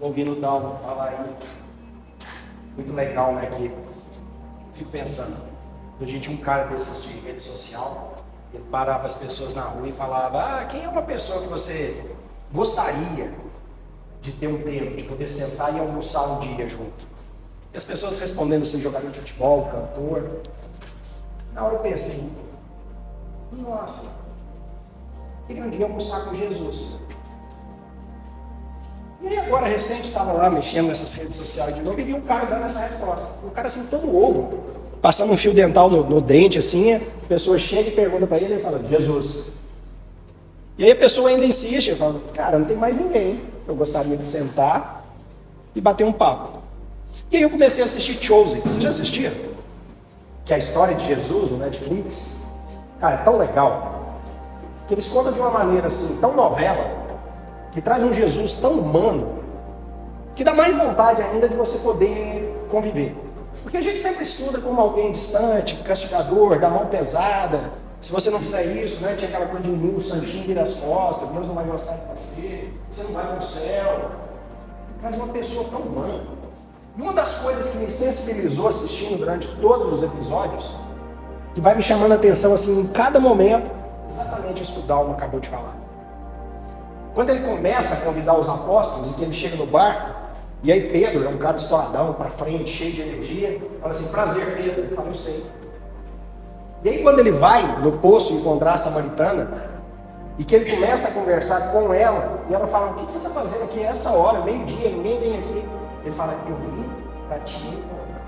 ouvindo o Dalmo falar aí. Muito legal, né? Que fico pensando, a gente tinha um cara desses de rede social, ele parava as pessoas na rua e falava: quem é uma pessoa que você gostaria de ter um tempo, de poder sentar e almoçar um dia junto? E as pessoas respondendo assim, jogador de futebol, cantor. Na hora eu pensei, nossa, queria um dia almoçar com Jesus. E aí agora, recente, estava lá mexendo nessas redes sociais de novo e vi um cara dando essa resposta. Um cara assim, todo ovo, passando um fio dental no dente, assim, a pessoa chega e pergunta para ele e fala: Jesus. E aí a pessoa ainda insiste, eu falo: cara, não tem mais ninguém. Eu gostaria de sentar e bater um papo. E aí eu comecei a assistir Chosen. Você já assistia? Que é a história de Jesus no Netflix. Cara, é tão legal que eles contam de uma maneira assim, tão novela, que traz um Jesus tão humano, que dá mais vontade ainda de você poder conviver. Porque a gente sempre estuda como alguém distante, castigador, da mão pesada. Se você não fizer isso, né, tinha aquela coisa de unir o santinho vira as costas, Deus não vai gostar de você não vai para o céu. Mas uma pessoa tão humana. E uma das coisas que me sensibilizou assistindo durante todos os episódios, que vai me chamando a atenção assim em cada momento, exatamente isso que o Dalmo acabou de falar. Quando ele começa a convidar os apóstolos e que ele chega no barco, e aí Pedro é um cara estouradão para frente, cheio de energia, fala assim: prazer, Pedro. Ele fala: eu sei. E aí quando ele vai no poço encontrar a samaritana, e que ele começa a conversar com ela, e ela fala: o que você está fazendo aqui essa hora, meio-dia, ninguém vem aqui. Ele fala: eu vim para te encontrar.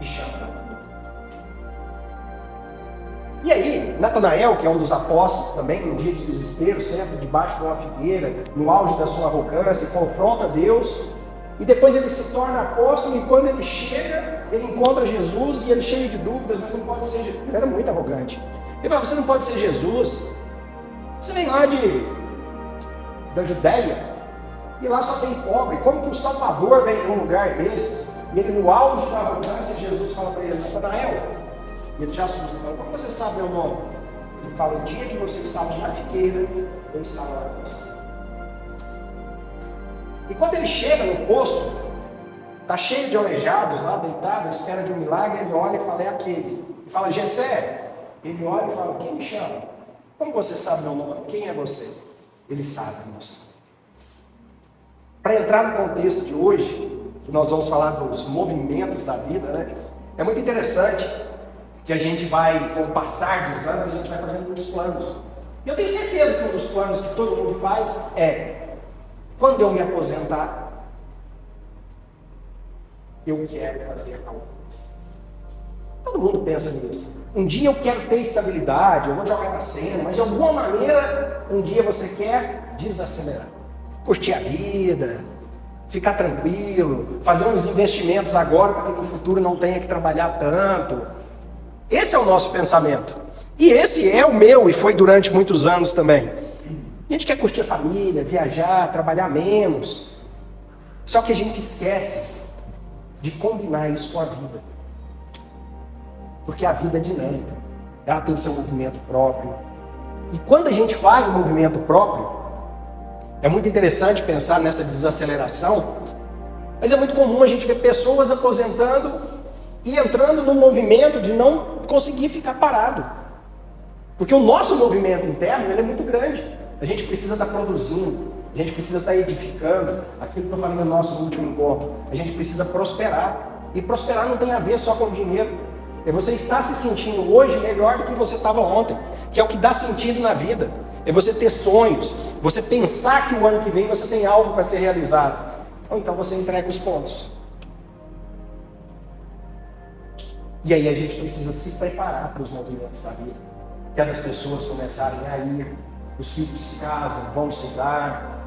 E chama. E aí, Natanael, que é um dos apóstolos também, num dia de desespero, senta debaixo de uma figueira, no auge da sua arrogância, confronta Deus, e depois ele se torna apóstolo, e quando ele chega, ele encontra Jesus, e ele cheio de dúvidas, mas não pode ser Jesus. Ele era muito arrogante. Ele fala: você não pode ser Jesus, você vem lá da Judéia, e lá só tem pobre, como que o Salvador vem de um lugar desses? E ele no auge da arrogância, Jesus fala para ele: Natanael. E ele já assusta, fala: como você sabe meu nome? Ele fala: o dia que você estava na figueira, eu estava lá com você. E quando ele chega no poço, está cheio de aleijados lá, deitado, à espera de um milagre, ele olha e fala: é aquele. Ele fala: Gessé. Ele olha e fala: quem me chama? Como você sabe meu nome? Quem é você? Ele sabe, moça. Para entrar no contexto de hoje, que nós vamos falar dos movimentos da vida, né? É muito interessante que a gente vai, com o passar dos anos, a gente vai fazendo muitos planos. E eu tenho certeza que um dos planos que todo mundo faz é: quando eu me aposentar, eu quero fazer algo. Todo mundo pensa nisso. Um dia eu quero ter estabilidade, eu vou jogar na cena, mas de alguma maneira, um dia você quer desacelerar. Curtir a vida, ficar tranquilo, fazer uns investimentos agora para que no futuro não tenha que trabalhar tanto. Esse é o nosso pensamento. E esse é o meu e foi durante muitos anos também. A gente quer curtir a família, viajar, trabalhar menos. Só que a gente esquece de combinar isso com a vida. Porque a vida é dinâmica. Ela tem seu movimento próprio. E quando a gente fala em movimento próprio, é muito interessante pensar nessa desaceleração, mas é muito comum a gente ver pessoas aposentando e entrando num movimento de não conseguir ficar parado. Porque o nosso movimento interno ele é muito grande. A gente precisa estar produzindo, a gente precisa estar edificando, aquilo que eu falei no nosso último encontro. A gente precisa prosperar. E prosperar não tem a ver só com dinheiro. É você estar se sentindo hoje melhor do que você estava ontem, que é o que dá sentido na vida. É você ter sonhos, você pensar que o ano que vem você tem algo para ser realizado. Ou então você entrega os pontos. E aí a gente precisa se preparar para os movimentos da vida. Que as pessoas começarem a ir, os filhos se casam, vão estudar,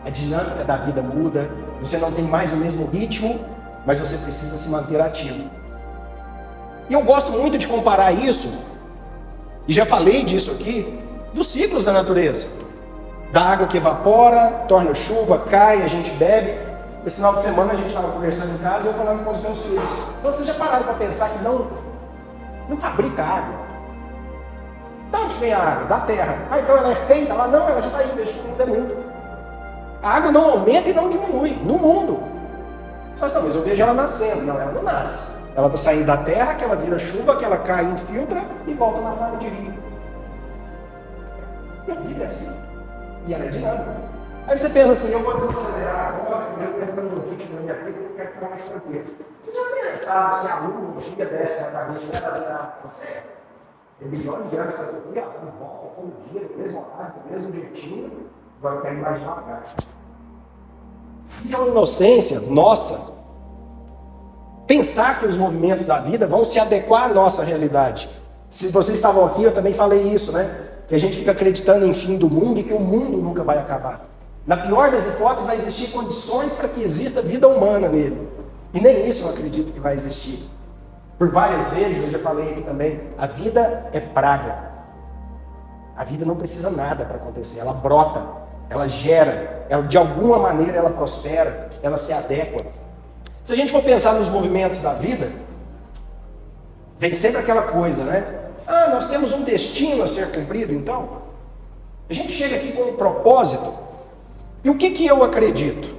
a dinâmica da vida muda, você não tem mais o mesmo ritmo, mas você precisa se manter ativo. E eu gosto muito de comparar isso, e já falei disso aqui, dos ciclos da natureza. Da água que evapora, torna chuva, cai, a gente bebe. Esse final de semana a gente estava conversando em casa e eu falando com os meus filhos: quando vocês já pararam para pensar que não fabrica água? De onde vem a água? Da terra. Então ela é feita lá? Não, ela já está aí, deixa o mundo é mundo. A água não aumenta e não diminui no mundo. Mas talvez eu veja ela nascendo. Não, ela não nasce. Ela está saindo da terra, que ela vira chuva, que ela cai, infiltra e volta na forma de rio. E a vida é assim. E ela é dinâmica. Aí você pensa assim, eu vou desacelerar agora, eu entrando no ritmo da minha vida, eu quero ficar mais tranquilo. Você já pensava se a lua um dia desce na cabeça e vai fazer você? Tem milhões de anos que eu fui, ela volta todo dia, do mesmo horário, do mesmo jeitinho. Agora eu quero imaginar o lugar. Isso é uma inocência nossa. Pensar que os movimentos da vida vão se adequar à nossa realidade. Se vocês estavam aqui, eu também falei isso, né? Que a gente fica acreditando em fim do mundo e que o mundo nunca vai acabar. Na pior das hipóteses, vai existir condições para que exista vida humana nele. E nem isso eu acredito que vai existir. Por várias vezes, eu já falei aqui também, a vida é praga. A vida não precisa nada para acontecer. Ela brota, ela gera, de alguma maneira ela prospera, ela se adequa. Se a gente for pensar nos movimentos da vida, vem sempre aquela coisa, né? Ah, nós temos um destino a ser cumprido, então. A gente chega aqui com um propósito. E o que eu acredito?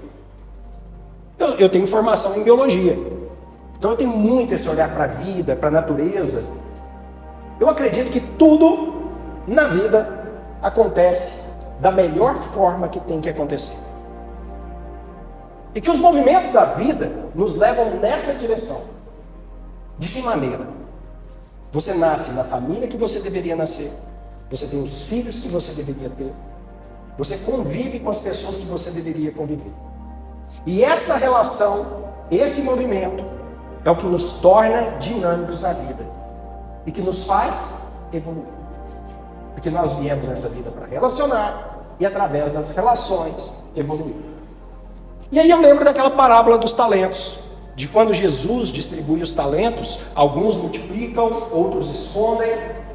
Eu tenho formação em biologia. Então eu tenho muito esse olhar para a vida, para a natureza. Eu acredito que tudo na vida acontece da melhor forma que tem que acontecer. E que os movimentos da vida nos levam nessa direção. De que maneira? Você nasce na família que você deveria nascer. Você tem os filhos que você deveria ter. Você convive com as pessoas que você deveria conviver. E essa relação, esse movimento, é o que nos torna dinâmicos na vida. E que nos faz evoluir. Porque nós viemos nessa vida para relacionar e através das relações evoluir. E aí eu lembro daquela parábola dos talentos. De quando Jesus distribui os talentos, alguns multiplicam, outros escondem,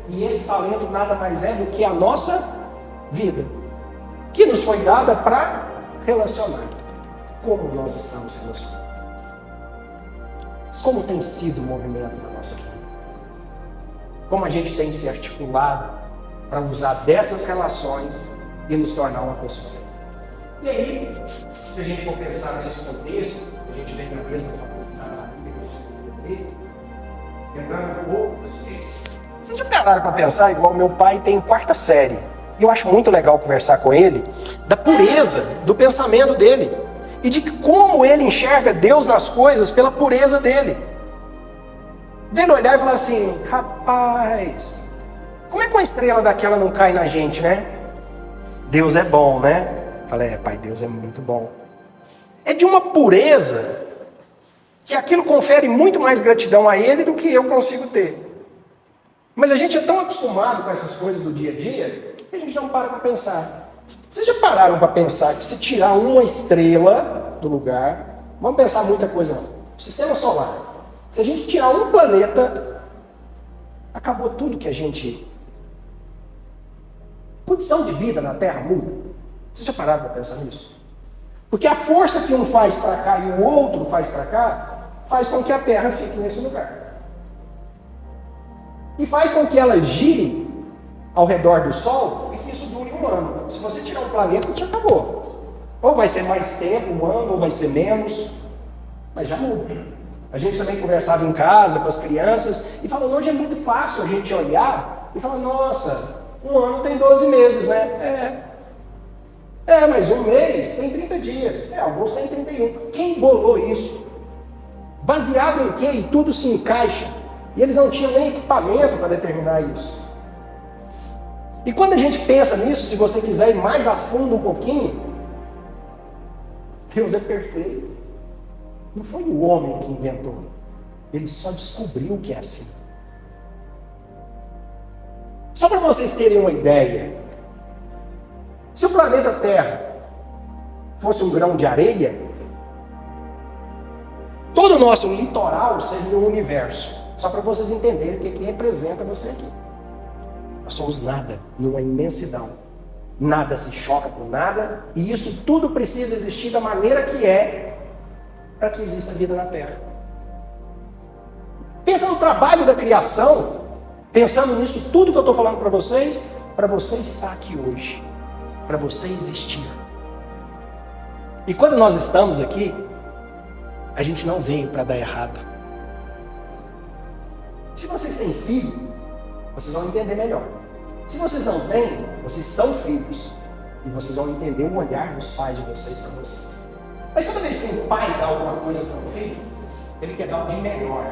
e esse talento nada mais é do que a nossa vida, que nos foi dada para relacionar. Como nós estamos relacionando? Como tem sido o movimento da nossa vida? Como a gente tem se articulado para usar dessas relações e nos tornar uma pessoa? E aí, se a gente for pensar nesse contexto, a gente vem da mesma família que a gente deveria ter, entrando um pouco na ciência. Vocês já pararam para pensar, igual meu pai tem 4ª série, e eu acho muito legal conversar com ele, da pureza do pensamento dele, e de como ele enxerga Deus nas coisas pela pureza dele. Dele olhar e falar assim, rapaz, como é que uma estrela daquela não cai na gente, né? Deus é bom, né? Falei, pai, Deus é muito bom. É de uma pureza que aquilo confere muito mais gratidão a ele do que eu consigo ter. Mas a gente é tão acostumado com essas coisas do dia a dia que a gente não para pensar. Vocês já pararam para pensar que se tirar uma estrela do lugar, vamos pensar muita coisa não. O sistema solar. Se a gente tirar um planeta, acabou tudo que a gente... Condição de vida na Terra muda. Vocês já pararam para pensar nisso? Porque a força que um faz para cá e o outro faz para cá, faz com que a Terra fique nesse lugar. E faz com que ela gire ao redor do Sol e que isso dure um ano. Se você tirar um planeta, isso já acabou. Ou vai ser mais tempo, um ano, ou vai ser menos. Mas já muda. A gente também conversava em casa com as crianças e falava, hoje é muito fácil a gente olhar e falar, nossa, um ano tem 12 meses, né? Mas um mês tem 30 dias. Agosto tem 31. Quem bolou isso? Baseado em quê? E tudo se encaixa. E eles não tinham nem equipamento para determinar isso. E quando a gente pensa nisso, se você quiser ir mais a fundo um pouquinho, Deus é perfeito. Não foi o homem que inventou. Ele só descobriu que é assim. Só para vocês terem uma ideia, se o planeta Terra fosse um grão de areia, todo o nosso litoral seria um universo. Só para vocês entenderem o que representa você aqui. Nós somos nada, numa imensidão. Nada se choca com nada, e isso tudo precisa existir da maneira que é, para que exista vida na Terra. Pensa no trabalho da criação, pensando nisso tudo que eu estou falando para você estar aqui hoje, para você existir. E quando nós estamos aqui, a gente não veio para dar errado. Se vocês têm filho, vocês vão entender melhor. Se vocês não têm, vocês são filhos. E vocês vão entender o olhar dos pais de vocês para vocês. Mas toda vez que um pai dá alguma coisa para um filho, ele quer dar o de melhor.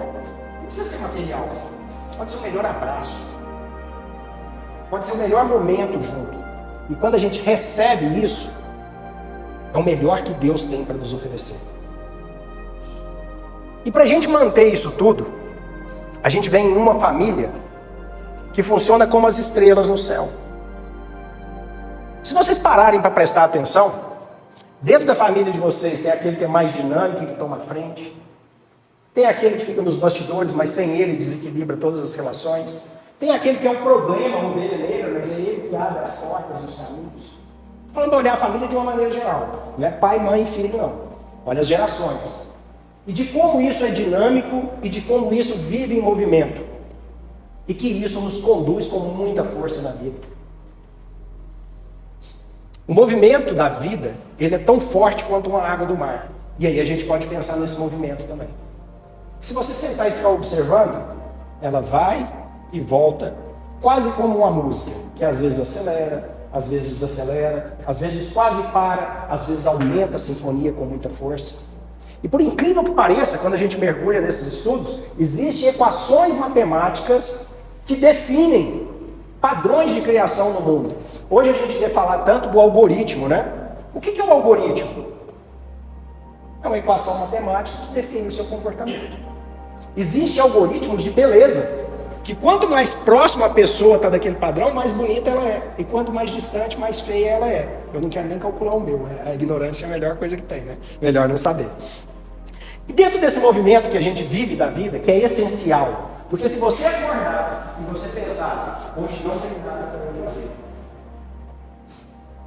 Não precisa ser material. Pode ser o melhor abraço. Pode ser o melhor momento junto. E quando a gente recebe isso, é o melhor que Deus tem para nos oferecer. E para a gente manter isso tudo, a gente vem em uma família que funciona como as estrelas no céu. Se vocês pararem para prestar atenção, dentro da família de vocês tem aquele que é mais dinâmico, que toma a frente. Tem aquele que fica nos bastidores, mas sem ele desequilibra todas as relações. Tem aquele que é um problema, uma ovelha negra, mas é ele que abre as portas dos caminhos. Falando para olhar a família de uma maneira geral. Não é pai, mãe e filho, não. Olha as gerações. E de como isso é dinâmico e de como isso vive em movimento. E que isso nos conduz com muita força na vida. O movimento da vida, ele é tão forte quanto uma água do mar. E aí a gente pode pensar nesse movimento também. Se você sentar e ficar observando, ela vai e volta, quase como uma música, que às vezes acelera, às vezes desacelera, às vezes quase para, às vezes aumenta a sinfonia com muita força. E por incrível que pareça, quando a gente mergulha nesses estudos, existem equações matemáticas que definem padrões de criação no mundo. Hoje a gente vê falar tanto do algoritmo, né? O que é um algoritmo? É uma equação matemática que define o seu comportamento. Existem algoritmos de beleza, que quanto mais próximo a pessoa está daquele padrão, mais bonita ela é. E quanto mais distante, mais feia ela é. Eu não quero nem calcular o meu, né? A ignorância é a melhor coisa que tem, né? Melhor não saber. E dentro desse movimento que a gente vive da vida, que é essencial, porque se você acordar e você pensar, hoje não tem nada para eu fazer,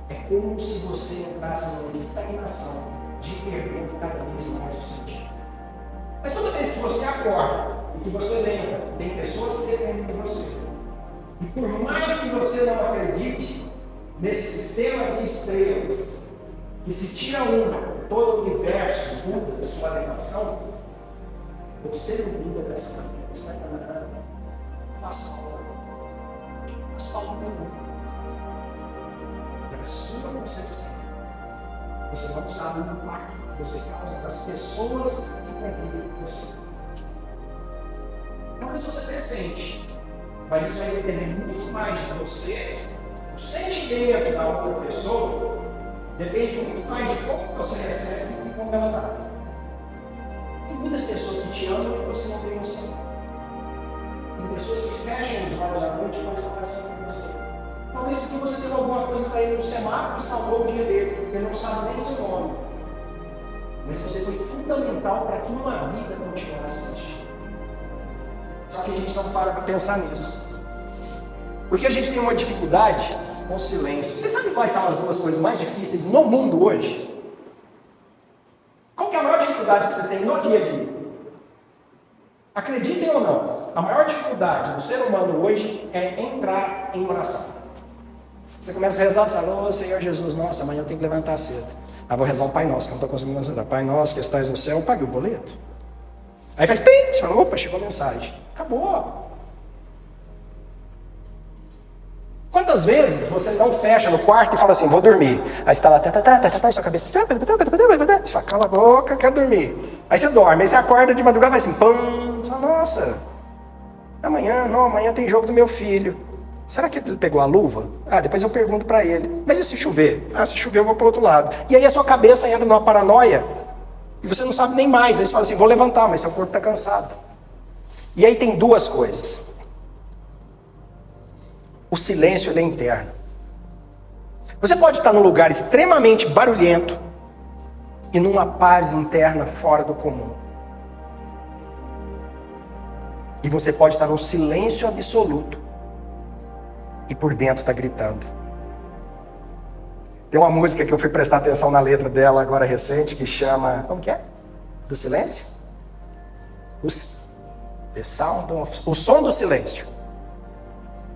é como se você entrasse numa estagnação de perder cada vez mais o sentido. Mas toda vez que você acorda e que você lembra que tem pessoas que dependem de você, e por mais que você não acredite nesse sistema de estrelas, que se tira uma, todo o universo muda de sua alimentação, você não muda dessa maneira. Você vai falar, faz falta. Faz falta nenhuma. É a sua concepção. Você não sabe o impacto que você causa das pessoas que convivem com você. Talvez você pressente, mas isso vai depender muito mais de você. O sentimento da outra pessoa depende muito mais de como você recebe e como ela está. Tem muitas pessoas que te amam e você não tem noção. Tem pessoas que fecham os olhos à noite e fazem oração com você. Talvez porque você deu alguma coisa para ele no semáforo e salvou o dia dele. Ele não sabe nem seu nome. Mas você foi fundamental para que uma vida continuasse existindo. Só que a gente não para pensar nisso. Porque a gente tem uma dificuldade com o silêncio. Você sabe quais são as duas coisas mais difíceis no mundo hoje? Qual que é a maior dificuldade que vocês têm no dia a dia? Acreditem ou não, a maior dificuldade do ser humano hoje é entrar em oração. Você começa a rezar, você fala, ô Senhor Jesus, nossa, amanhã eu tenho que levantar cedo. Ah, vou rezar um Pai Nosso, que eu não estou conseguindo levantar. Pai Nosso que estás no céu, eu paguei o boleto. Aí faz pim, você fala, opa, chegou a mensagem. Acabou. Quantas vezes você não fecha no quarto e fala assim, vou dormir. Aí você está lá, sua cabeça, você fala, cala a boca, quero dormir. Aí você dorme, aí você acorda de madrugada e vai assim, pam, você fala, nossa, amanhã tem jogo do meu filho. Será que ele pegou a luva? Ah, depois eu pergunto para ele. Mas e se chover? Ah, se chover eu vou para o outro lado. E aí a sua cabeça entra numa paranoia e você não sabe nem mais. Aí você fala assim, vou levantar, mas seu corpo está cansado. E aí tem duas coisas. O silêncio ele é interno. Você pode estar num lugar extremamente barulhento e numa paz interna fora do comum. E você pode estar num silêncio absoluto e por dentro está gritando. Tem uma música que eu fui prestar atenção na letra dela agora recente que chama... Como que é? Do silêncio? O som do silêncio.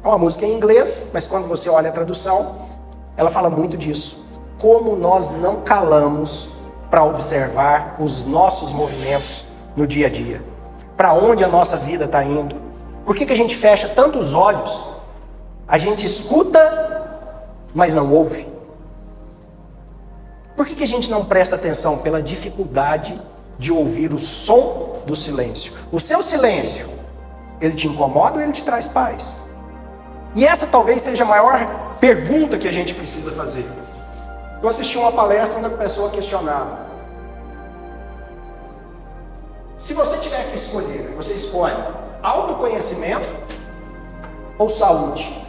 É uma música em inglês, mas quando você olha a tradução, ela fala muito disso. Como nós não calamos para observar os nossos movimentos no dia a dia. Para onde a nossa vida está indo? Por que a gente fecha tantos olhos? A gente escuta, mas não ouve. Por que a gente não presta atenção? Pela dificuldade de ouvir o som do silêncio. O seu silêncio, ele te incomoda ou ele te traz paz? E essa talvez seja a maior pergunta que a gente precisa fazer. Eu assisti uma palestra onde a pessoa questionava: se você tiver que escolher, você escolhe autoconhecimento ou saúde?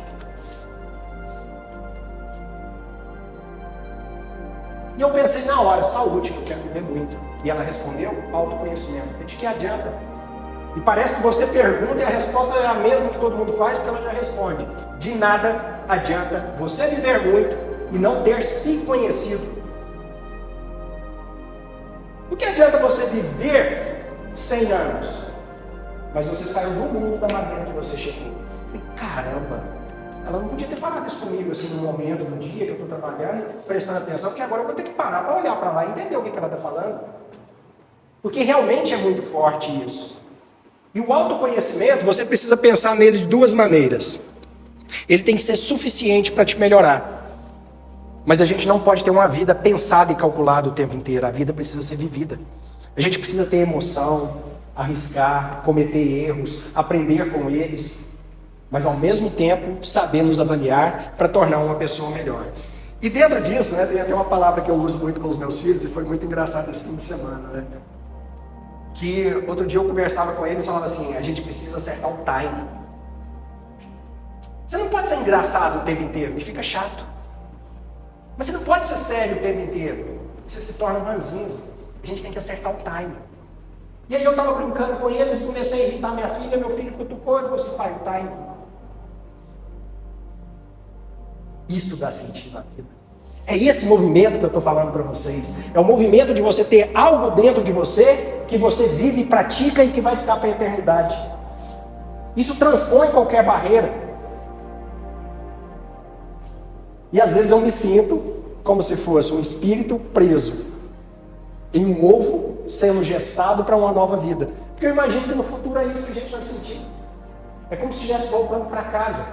E eu pensei na hora, saúde, que eu quero viver muito. E ela respondeu, autoconhecimento. Eu falei, de que adianta? E parece que você pergunta e a resposta é a mesma que todo mundo faz, porque ela já responde. De nada adianta você viver muito e não ter se conhecido. O que adianta você viver 100 anos, mas você saiu do mundo da maneira que você chegou? E caramba, ela não podia ter falado isso comigo assim no momento, no dia que eu estou trabalhando, prestando atenção, porque agora eu vou ter que parar para olhar para lá e entender o que ela está falando. Porque realmente é muito forte isso. E o autoconhecimento, você precisa pensar nele de duas maneiras. Ele tem que ser suficiente para te melhorar. Mas a gente não pode ter uma vida pensada e calculada o tempo inteiro. A vida precisa ser vivida. A gente precisa ter emoção, arriscar, cometer erros, aprender com eles. Mas ao mesmo tempo, saber nos avaliar para tornar uma pessoa melhor. E dentro disso, né, tem até uma palavra que eu uso muito com os meus filhos, e foi muito engraçado esse fim de semana, né? Que outro dia eu conversava com eles e falava assim, a gente precisa acertar o time. Você não pode ser engraçado o tempo inteiro, que fica chato. Mas você não pode ser sério o tempo inteiro, você se torna ranzinza. A gente tem que acertar o time. E aí eu estava brincando com eles, comecei a irritar minha filha, meu filho cutucou e falou assim, pai, o time. Isso dá sentido à vida. É esse movimento que eu estou falando para vocês. É o movimento de você ter algo dentro de você que você vive, pratica e que vai ficar para a eternidade. Isso transpõe qualquer barreira. E às vezes eu me sinto como se fosse um espírito preso em um ovo sendo gestado para uma nova vida. Porque eu imagino que no futuro é isso que a gente vai sentir. É como se estivesse voltando para casa.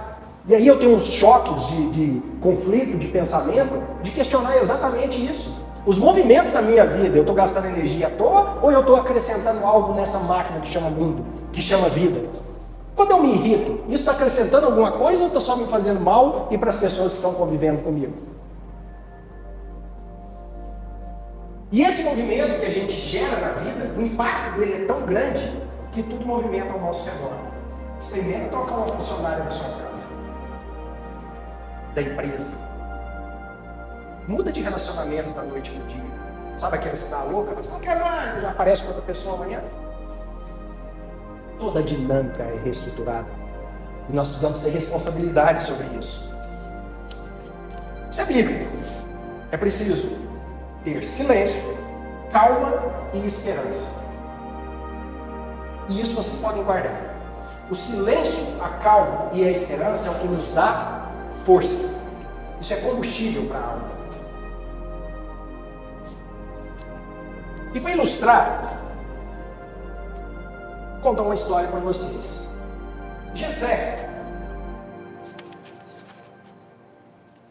E aí eu tenho uns choques de conflito, de pensamento, de questionar exatamente isso. Os movimentos da minha vida, eu estou gastando energia à toa ou eu estou acrescentando algo nessa máquina que chama mundo, que chama vida? Quando eu me irrito, isso está acrescentando alguma coisa ou está só me fazendo mal e para as pessoas que estão convivendo comigo? E esse movimento que a gente gera na vida, o impacto dele é tão grande que tudo movimenta ao nosso redor. Experimenta trocar uma funcionária da sua casa, da empresa. Muda de relacionamento da noite pro dia. Sabe aquele que você tá louca, você não quer mais, já aparece com outra pessoa amanhã? Toda a dinâmica é reestruturada. E nós precisamos ter responsabilidade sobre isso. Isso é bíblico. É preciso ter silêncio, calma e esperança. E isso vocês podem guardar. O silêncio, a calma e a esperança é o que nos dá força. Isso é combustível para a alma. E para ilustrar, vou contar uma história para vocês. Jessé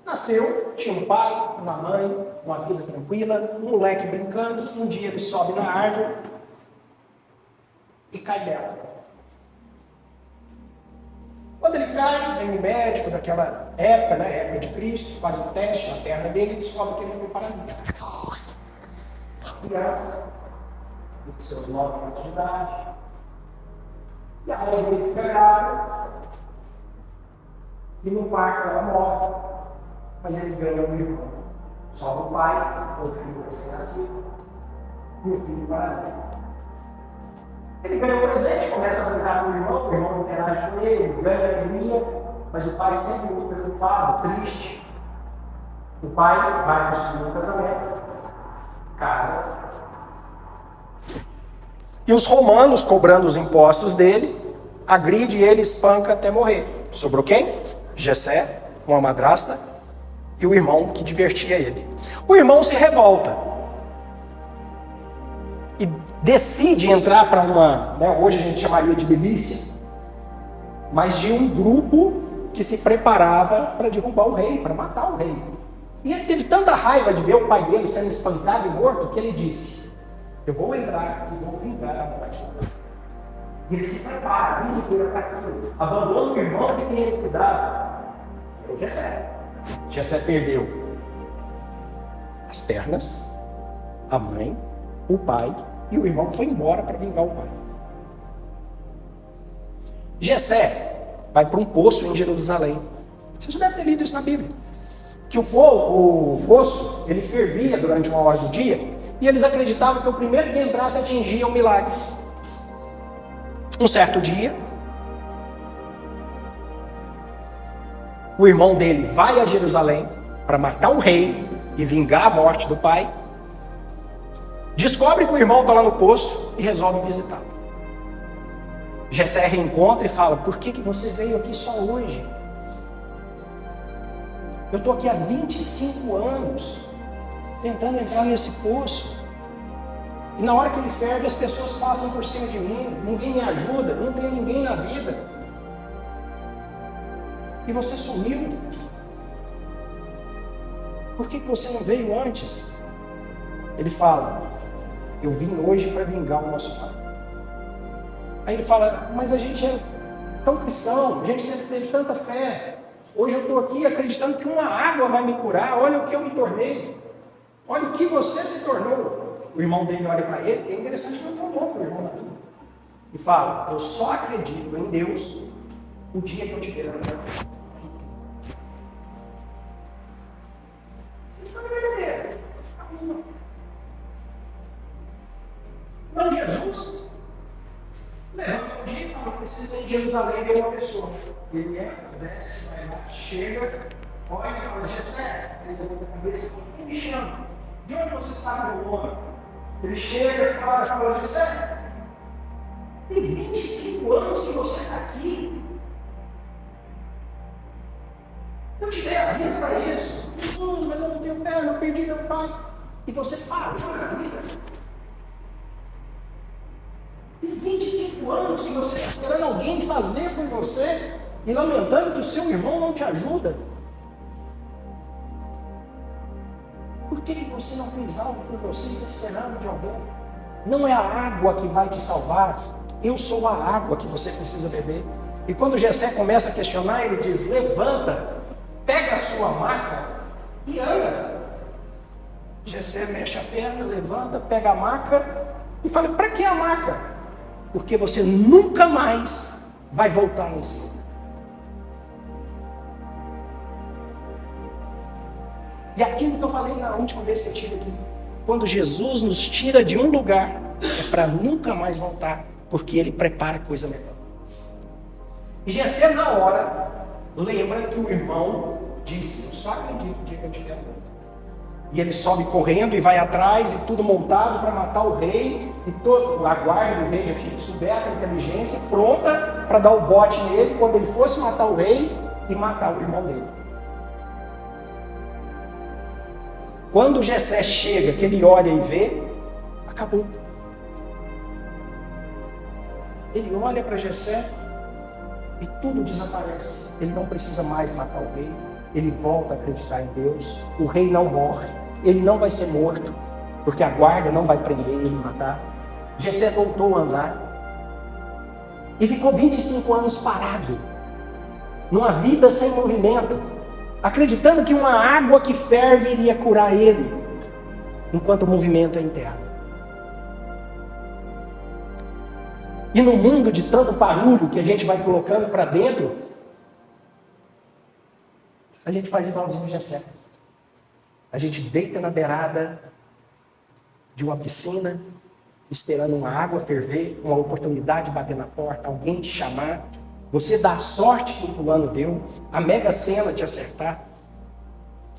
nasceu, tinha um pai, uma mãe, uma vida tranquila, um moleque brincando. Um dia ele sobe na árvore e cai dela. Quando ele cai, vem o médico daquela época, né, época de Cristo, faz um teste na perna dele e descobre que ele foi paralítico. Criança, com seus 9 anos de idade, e a mãe dele fica grávida, e no parto ela morre, mas ele ganha um irmão. Só o pai, o filho recém-nascido, e o filho paralítico. Ele ganha um presente, começa a brincar com o irmão interage com ele, ganha alegria, mas o pai sempre muito preocupado, triste. O pai vai construir um casamento, casa. E os romanos, cobrando os impostos dele, agride ele, espanca até morrer. Sobrou quem? Jessé, uma madrasta, e o irmão que divertia ele. O irmão se revolta. e decide entrar para uma, hoje a gente chamaria de milícia, mas de um grupo que se preparava para derrubar o rei, para matar o rei. E ele teve tanta raiva de ver o pai dele sendo espancado e morto, que ele disse: eu vou entrar e vou vingar a morte. E ele se prepara, para aquilo, abandona o irmão de quem ele cuidava, que é o Jessé. Jessé perdeu as pernas, a mãe, o pai, e o irmão foi embora para vingar o pai. Jessé vai para um poço em Jerusalém. Você já deve ter lido isso na Bíblia. Que o poço, ele fervia durante uma hora do dia, e eles acreditavam que o primeiro que entrasse atingia um milagre. Um certo dia, o irmão dele vai a Jerusalém para matar o rei e vingar a morte do pai. Descobre que o irmão está lá no poço e resolve visitá-lo. Jessé reencontra e fala: por que você veio aqui só hoje? Eu estou aqui há 25 anos tentando entrar nesse poço. E na hora que ele ferve, as pessoas passam por cima de mim, ninguém me ajuda, não tem ninguém na vida. E você sumiu. Por que você não veio antes? Ele fala: eu vim hoje para vingar o nosso pai. Aí ele fala: mas a gente é tão cristão, a gente sempre teve tanta fé. Hoje eu estou aqui acreditando que uma água vai me curar. Olha o que eu me tornei. Olha o que você se tornou. O irmão dele olha para ele, é interessante que não contou para o irmão da Bíblia. E fala: eu só acredito em Deus o dia que eu te ver na minha vida. Vocês estão entendendo? Então Jesus levanta um dia e fala: precisa ir em Jerusalém ver uma pessoa. Ele desce, vai lá, chega, olha e fala: Jessé, ele levanta a cabeça e fala: quem me chama? De onde você sabe o meu nome? Ele chega e fala: Jessé, tem 25 anos que você está aqui. Eu te dei a vida para isso. Mas eu não tenho perna, eu perdi meu pai. E você parou na vida. Tem 25 anos que você está esperando alguém fazer por você e lamentando que o seu irmão não te ajuda. Por que você não fez algo por você e está esperando de alguém? Não é a água que vai te salvar. Eu sou a água que você precisa beber. E quando Jessé começa a questionar, ele diz: levanta, pega a sua maca e anda. Jessé mexe a perna, levanta, pega a maca e fala: para que a maca? Porque você nunca mais vai voltar nesse lugar. E aquilo que eu falei na última vez que eu estive aqui: quando Jesus nos tira de um lugar, é para nunca mais voltar, porque Ele prepara coisa melhor. E Jessé, na hora, lembra que o irmão disse: eu só acredito no dia que eu tiver morto. E ele sobe correndo e vai atrás, e tudo montado para matar o rei, e toda a guarda do rei já tinha descoberto a inteligência, pronta para dar o bote nele quando ele fosse matar o rei e matar o irmão dele. Quando Jessé chega, que ele olha e vê, acabou. Ele olha para Jessé e tudo desaparece. Ele não precisa mais matar o rei. Ele volta a acreditar em Deus. O rei não morre. Ele não vai ser morto, porque a guarda não vai prender ele e matar. Jessé voltou a andar e ficou 25 anos parado, numa vida sem movimento, acreditando que uma água que ferve iria curar ele, enquanto o movimento é interno. E no mundo de tanto barulho que a gente vai colocando para dentro, a gente faz igualzinho Jessé. A gente deita na beirada de uma piscina, esperando uma água ferver, uma oportunidade bater na porta, alguém te chamar. Você dá a sorte que o fulano deu, a mega sena te acertar.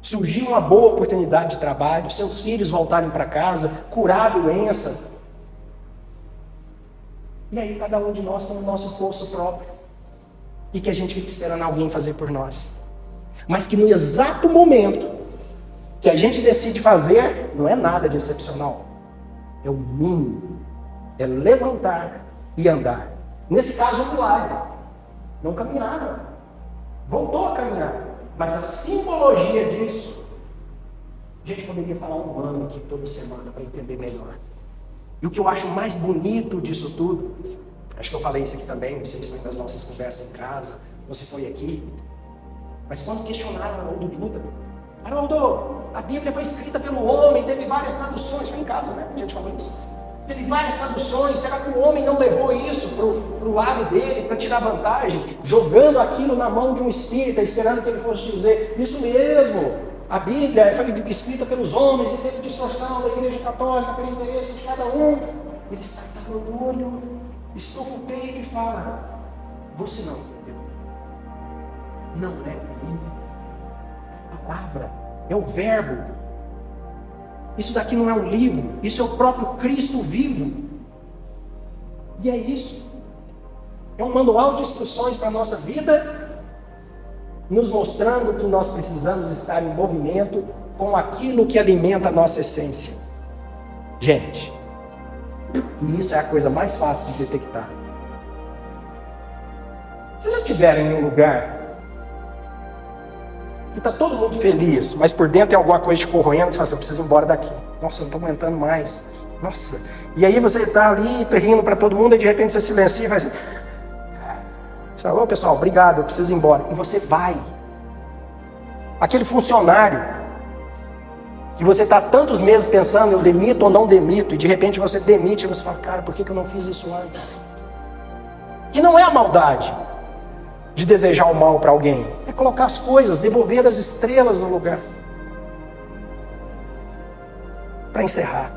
Surgiu uma boa oportunidade de trabalho, seus filhos voltarem para casa, curar a doença. E aí cada um de nós tem o nosso poço próprio. E que a gente fica esperando alguém fazer por nós. Mas que no exato momento que a gente decide fazer, não é nada de excepcional. É o mínimo. É levantar e andar. Nesse caso, um milagre. Não caminhava. Voltou a caminhar. Mas a simbologia disso, a gente poderia falar um ano aqui toda semana para entender melhor. E o que eu acho mais bonito disso tudo, acho que eu falei isso aqui também, não sei se foi nas nossas conversas em casa, você foi aqui, mas quando questionaram Haroldo Dutra, Haroldo, a Bíblia foi escrita pelo homem, teve várias traduções, foi em casa, né? A gente falou isso. Teve várias traduções, será que o homem não levou isso para o lado dele, para tirar vantagem, jogando aquilo na mão de um espírita, esperando que ele fosse dizer, isso mesmo, a Bíblia foi escrita pelos homens e teve distorção da Igreja Católica, pelo interesse de cada um. Ele está no olho, estufa o peito e fala, você não entendeu. Não é o livro, é a palavra, é o verbo. Isso daqui não é um livro, isso é o próprio Cristo vivo. E é isso. É um manual de instruções para a nossa vida, nos mostrando que nós precisamos estar em movimento com aquilo que alimenta a nossa essência. Gente, e isso é a coisa mais fácil de detectar. Vocês já estiveram em um lugar que está todo mundo feliz, mas por dentro tem alguma coisa te corroendo, você fala assim, eu preciso ir embora daqui. Nossa, eu não estou aguentando mais. Nossa. E aí você está ali, rindo para todo mundo, e de repente você silencia e faz assim. Você fala, ô pessoal, obrigado, eu preciso ir embora. E você vai. Aquele funcionário que você está tantos meses pensando, eu demito ou não demito, e de repente você demite, e você fala, cara, por que eu não fiz isso antes? E não é a maldade de desejar o mal para alguém, é colocar as coisas, devolver as estrelas no lugar. Para encerrar,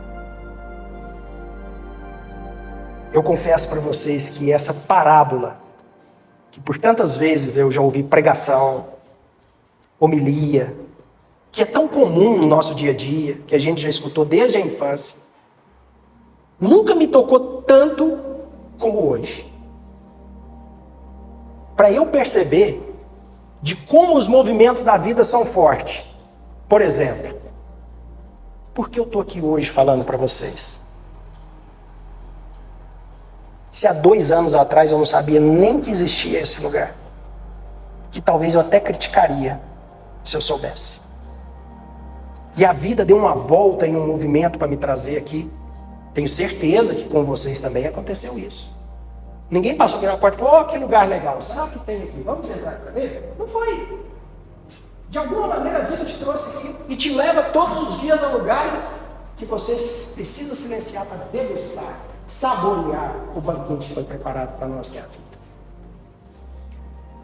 eu confesso para vocês que essa parábola, que por tantas vezes eu já ouvi pregação, homilia, que é tão comum no nosso dia a dia, que a gente já escutou desde a infância, nunca me tocou tanto como hoje. Para eu perceber de como os movimentos da vida são fortes. Por exemplo, por que eu estou aqui hoje falando para vocês? Se há 2 anos atrás eu não sabia nem que existia esse lugar, que talvez eu até criticaria se eu soubesse. E a vida deu uma volta e um movimento para me trazer aqui. Tenho certeza que com vocês também aconteceu isso. Ninguém passou aqui na porta e falou, que lugar legal, sabe o que tem aqui? Vamos entrar para ver? Não foi. De alguma maneira a vida te trouxe aqui e te leva todos os dias a lugares que você precisa silenciar para degustar, saborear o banquete que foi preparado para nós, que é a vida.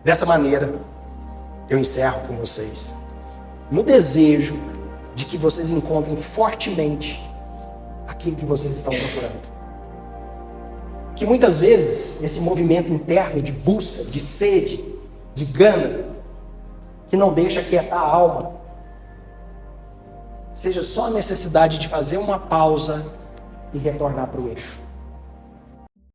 Dessa maneira, eu encerro com vocês, no desejo de que vocês encontrem fortemente aquilo que vocês estão procurando. Que muitas vezes esse movimento interno de busca, de sede, de gana, que não deixa quietar a alma, seja só a necessidade de fazer uma pausa e retornar para o eixo.